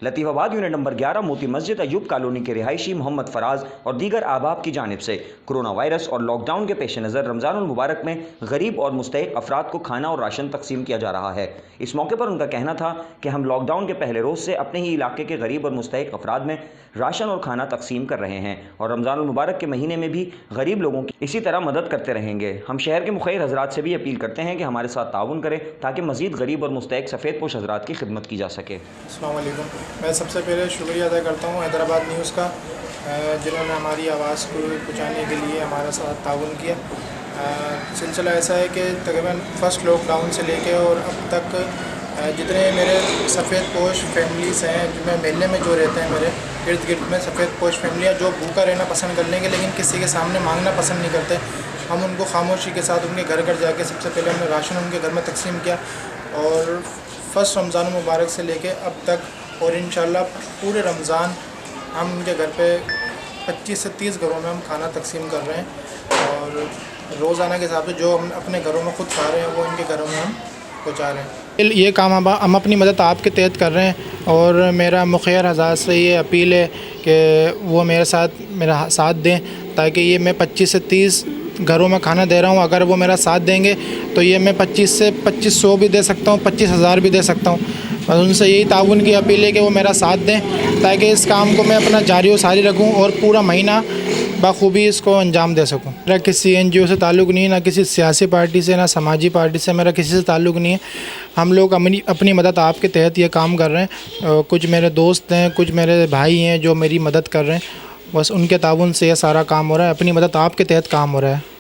Latifabad unit number 11 Moti Masjid Ayub colony के रिहायशी मोहम्मद फराज और दीगर अहबाब की जानिब से कोरोना वायरस और लॉकडाउन के पेश नज़र रमज़ानुल मुबारक में गरीब और मुस्तहिक़ अफराद को खाना और राशन तकसीम किया जा रहा है। इस मौके पर उनका कहना था कि हम लॉकडाउन के पहले रोज़ से अपने ही इलाके के गरीब और मुस्तहिक़ अफराद में राशन और खाना तकसीम कर रहे हैं और रमज़ानुल मुबारक के महीने में भी गरीब लोगों की इसी तरह मदद करते रहेंगे। हम शहर के मुखिर हज़रात से भी अपील करते हैं कि हमारे साथ ताउन करें ताकि मज़ीद गरीब और मुस्तहिक़ सफ़ेद पोश हज़रात की खिदमत की जा सके। अस्सलाम वालेकुम। मैं सबसे पहले शुक्रिया अदा करता हूँ हैदराबाद न्यूज़ का, जिन्होंने हमारी आवाज़ को पहुँचाने के लिए हमारा साथ ताउन किया। सिलसिला ऐसा है कि तकरीबन फर्स्ट लॉकडाउन से लेके और अब तक जितने मेरे सफ़ेद पोश फैमिलीज़ हैं, जो मैं मेले में जो रहते हैं, मेरे इर्द गिर्द में सफ़ेद पोश फैमिलियाँ जो भूखा रहना पसंद कर लेंगे लेकिन किसी के सामने मांगना पसंद नहीं करते, हम उनको खामोशी के साथ उनके घर घर जाके सबसे पहले हमने राशन उनके घर में तकसीम किया और फ़र्स्ट रमज़ान मुबारक से लेके अब तक और इंशाल्लाह पूरे रमज़ान हम उनके घर पे 25 से 30 घरों में हम खाना तकसीम कर रहे हैं और रोज़ाना के हिसाब से जो हम अपने घरों में ख़ुद खा रहे हैं वो इनके घरों में हम पहुँचा रहे हैं। ये काम हम अपनी मदद आपके तहत कर रहे हैं और मेरा मुखिर हज़रात से ये अपील है कि वो मेरा साथ दें ताकि ये मैं 25 से 30 घरों में खाना दे रहा हूँ। अगर वो मेरा साथ देंगे तो ये मैं 25 से 2500 भी दे सकता हूँ, 25,000 भी दे सकता हूँ। बस उनसे यही ताउन की अपील है कि वो मेरा साथ दें ताकि इस काम को मैं अपना जारी व सारी रखूँ और पूरा महीना बखूबी इसको अंजाम दे सकूँ। मेरा किसी NGO से ताल्लुक़ नहीं है, ना किसी सियासी पार्टी से, ना समाजी पार्टी से, मेरा किसी से ताल्लुक़ नहीं है। हम लोग अपनी मदद आपके तहत ये काम कर रहे हैं। कुछ मेरे दोस्त हैं, कुछ मेरे भाई हैं जो मेरी मदद कर रहे हैं, बस उनके ताउन से ये सारा काम हो रहा है। अपनी मदद आपके तहत काम हो रहा है।